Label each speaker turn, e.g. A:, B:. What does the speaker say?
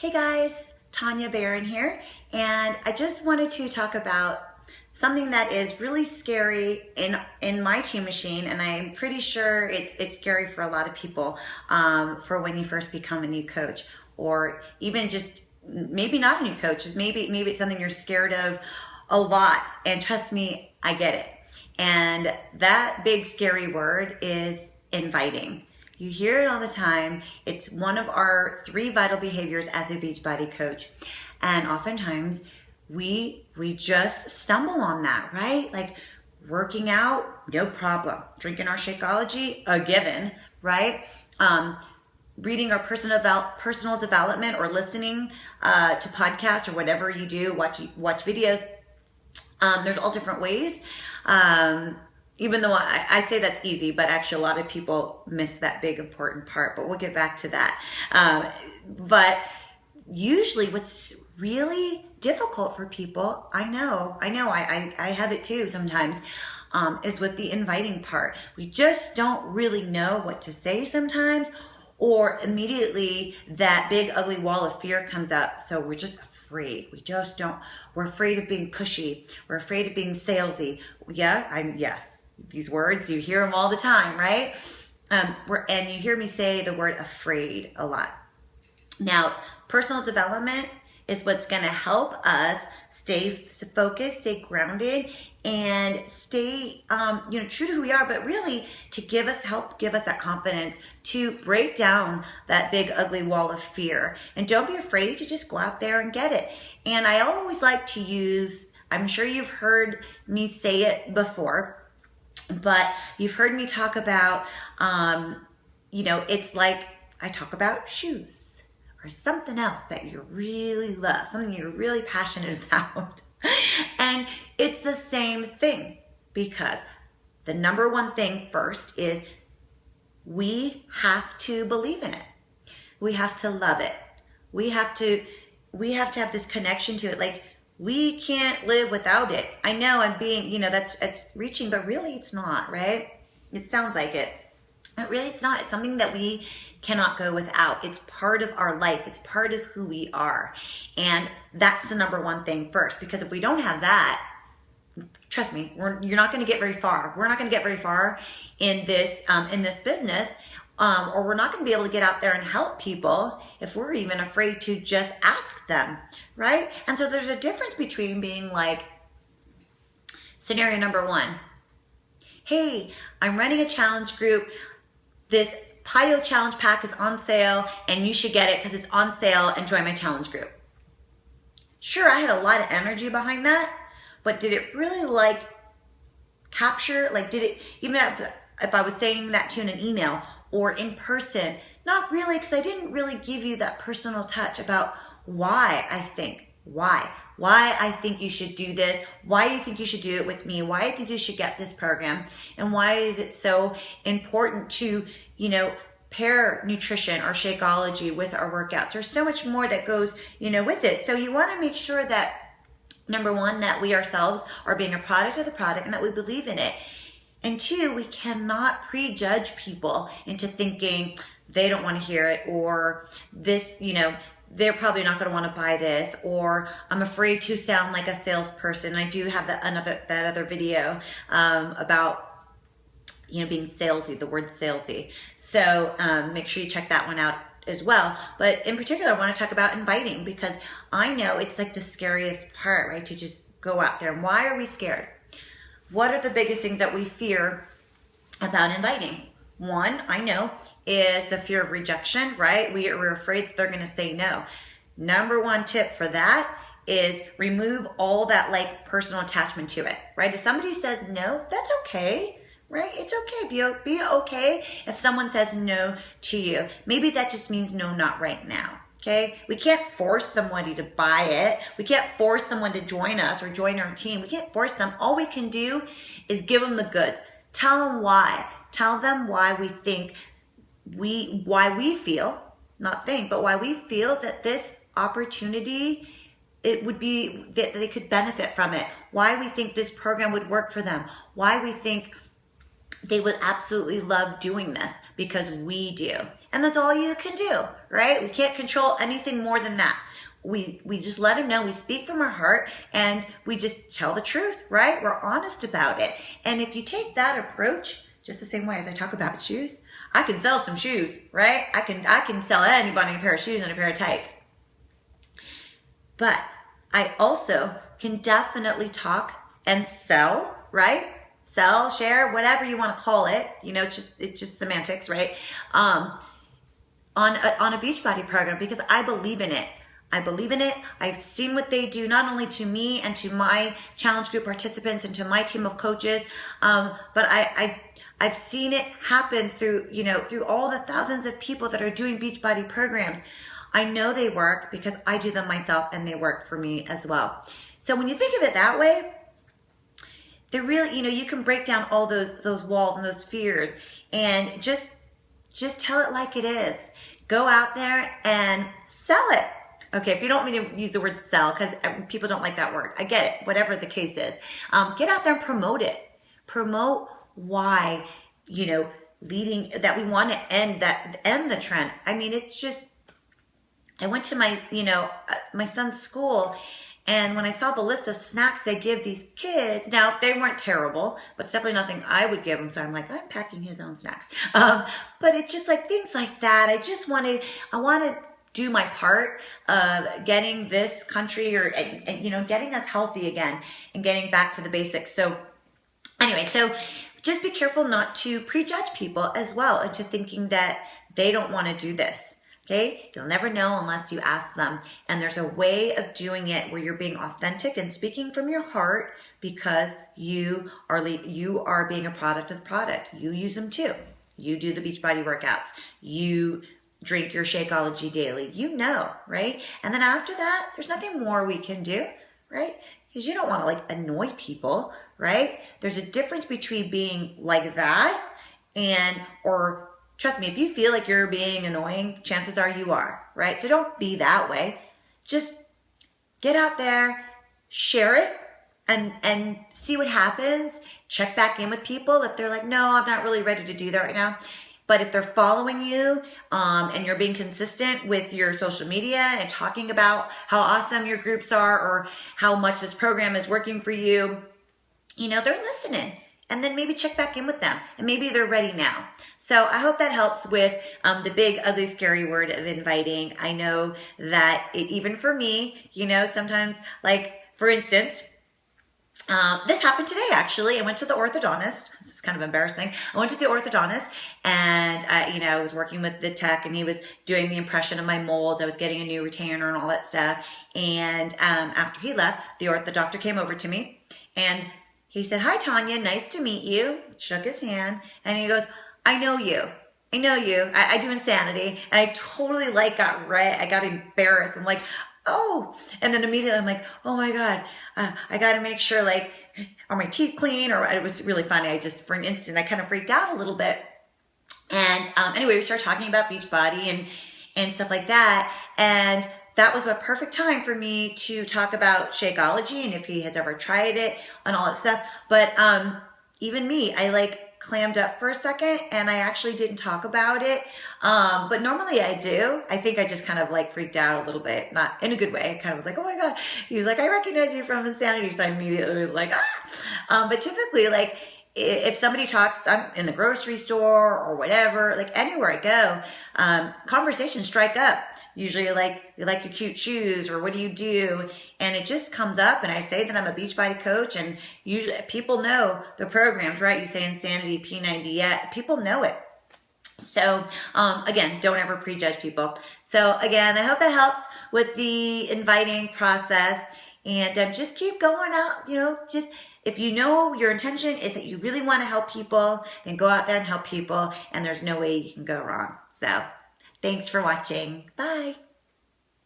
A: Hey guys, Tanya Barron here, and I just wanted to talk about something that is really scary in my team machine, and I'm pretty sure it's scary for a lot of people for when you first become a new coach, or even just maybe not a new coach, just maybe it's something you're scared of a lot. And trust me, I get it. And that big scary word is inviting. You hear it all the time. It's one of our 3 vital behaviors as a Beachbody coach. And oftentimes we just stumble on that, right? Like working out, no problem. Drinking our Shakeology, a given, right? Reading our personal development or listening to podcasts or whatever you do, watch videos. There's all different ways. Even though I say that's easy, but actually a lot of people miss that big important part, but we'll get back to that. But usually what's really difficult for people, I know, I have it too sometimes, is with the inviting part. We just don't really know what to say sometimes, or immediately that big ugly wall of fear comes up. So we're just afraid. We're afraid of being pushy. We're afraid of being salesy. Yes. These words, you hear them all the time, right? And you hear me say the word afraid a lot. Now, personal development is what's going to help us stay focused, stay grounded, and stay true to who we are, but really to give us that confidence to break down that big ugly wall of fear. And don't be afraid to just go out there and get it. And I always like to use, I'm sure you've heard me say it before, but you've heard me talk about, it's like I talk about shoes or something else that you really love, something you're really passionate about. And it's the same thing, because the number one thing first is we have to believe in it. We have to love it. We have to have this connection to it. Like, we can't live without it. I know I'm being, it's reaching, but really it's not, right? It sounds like it. But really it's not. It's something that we cannot go without. It's part of our life. It's part of who we are. And that's the number one thing first, because if we don't have that, trust me, you're not going to get very far. We're not going to get very far in this business. Or we're not going to be able to get out there and help people if we're even afraid to just ask them, right? And so there's a difference between being like, scenario number 1, hey, I'm running a challenge group. This PIO challenge pack is on sale and you should get it because it's on sale and join my challenge group. Sure, I had a lot of energy behind that, but did it really capture, did it, even if I was saying that to you in an email or in person, not really, because I didn't really give you that personal touch about why I think you should do this, why you think you should do it with me, why I think you should get this program, and why is it so important to, pair nutrition or Shakeology with our workouts. There's so much more that goes, with it. So you want to make sure that, number 1, that we ourselves are being a product of the product and that we believe in it. And 2, we cannot prejudge people into thinking they don't want to hear it, or this, they're probably not going to want to buy this, or I'm afraid to sound like a salesperson. I do have that other video about being salesy, the word salesy. So make sure you check that one out as well. But in particular, I want to talk about inviting, because I know it's like the scariest part, right? To just go out there. And why are we scared? What are the biggest things that we fear about inviting? 1, I know, is the fear of rejection, right? We're afraid that they're going to say no. Number 1 tip for that is remove all that personal attachment to it, right? If somebody says no, that's okay, right? It's okay. Be okay if someone says no to you. Maybe that just means no, not right now. Okay, we can't force somebody to buy it. We can't force someone to join us or join our team. We can't force them. All we can do is give them the goods. Tell them why. Tell them why we think why we feel, not think, but why we feel that this opportunity, it would be that they could benefit from it. Why we think this program would work for them. Why we think they would absolutely love doing this, because we do. And that's all you can do, right? We can't control anything more than that. We just let them know, we speak from our heart, and we just tell the truth, right? We're honest about it. And if you take that approach, just the same way as I talk about shoes, I can sell some shoes, right? I can sell anybody a pair of shoes and a pair of tights. But I also can definitely talk and sell, right? Sell, share, whatever you want to call it. You know, it's just semantics, right? On a Beachbody program, because I believe in it. I believe in it. I've seen what they do, not only to me and to my challenge group participants and to my team of coaches, but I've seen it happen through all the thousands of people that are doing Beachbody programs. I know they work because I do them myself, and they work for me as well. So when you think of it that way, they're really, you can break down all those walls and those fears, and just tell it like it is. Go out there and sell it. Okay, if you don't mean to use the word sell, because people don't like that word, I get it, whatever the case is. Get out there and promote it. Promote why, leading, that we want to end the trend. I mean, it's just, I went to my son's school, and when I saw the list of snacks they give these kids, now they weren't terrible, but it's definitely nothing I would give him. So I'm like, I'm packing his own snacks. But it's just like things like that. I want to do my part of getting this country getting us healthy again and getting back to the basics. So anyway, so just be careful not to prejudge people as well into thinking that they don't want to do this. Okay, you'll never know unless you ask them. And there's a way of doing it where you're being authentic and speaking from your heart, because you are being a product of the product. You use them too. You do the Beachbody workouts. You drink your Shakeology daily. Right? And then after that, there's nothing more we can do, right? Because you don't want to annoy people, right? There's a difference between being like that or trust me, if you feel like you're being annoying, chances are you are, right? So don't be that way. Just get out there, share it, and see what happens. Check back in with people if they're like, no, I'm not really ready to do that right now. But if they're following you and you're being consistent with your social media and talking about how awesome your groups are or how much this program is working for you, they're listening. And then maybe check back in with them, and maybe they're ready now. So I hope that helps with the big, ugly, scary word of inviting. I know that even for me, sometimes, for instance, this happened today, actually. I went to the orthodontist. This is kind of embarrassing. I went to the orthodontist, and I was working with the tech, and he was doing the impression of my molds. I was getting a new retainer and all that stuff. And after he left, the doctor came over to me, and he said, "Hi, Tanya, nice to meet you." Shook his hand, and he goes, I know you. I do Insanity. And I totally got red. I got embarrassed. I'm like, oh. And then immediately I'm like, oh my God, I got to make sure are my teeth clean? Or it was really funny. For an instant, I kind of freaked out a little bit. And anyway, we started talking about Beachbody and stuff like that. And that was a perfect time for me to talk about Shakeology and if he has ever tried it and all that stuff. But even me, I clammed up for a second, and I actually didn't talk about it. But normally I do. I think I just kind of freaked out a little bit, not in a good way. I kind of was like, oh my God. He was like, I recognize you from Insanity. So I immediately was like, ah. But typically, if somebody talks, I'm in the grocery store or whatever, anywhere I go, conversations strike up. Usually you like your cute shoes, or what do you do? And it just comes up, and I say that I'm a Beachbody coach, and usually people know the programs, right? You say Insanity, P90, people know it. So again, don't ever prejudge people. So again, I hope that helps with the inviting process, and just keep going out, if your intention is that you really want to help people, then go out there and help people, and there's no way you can go wrong. So thanks for watching. Bye.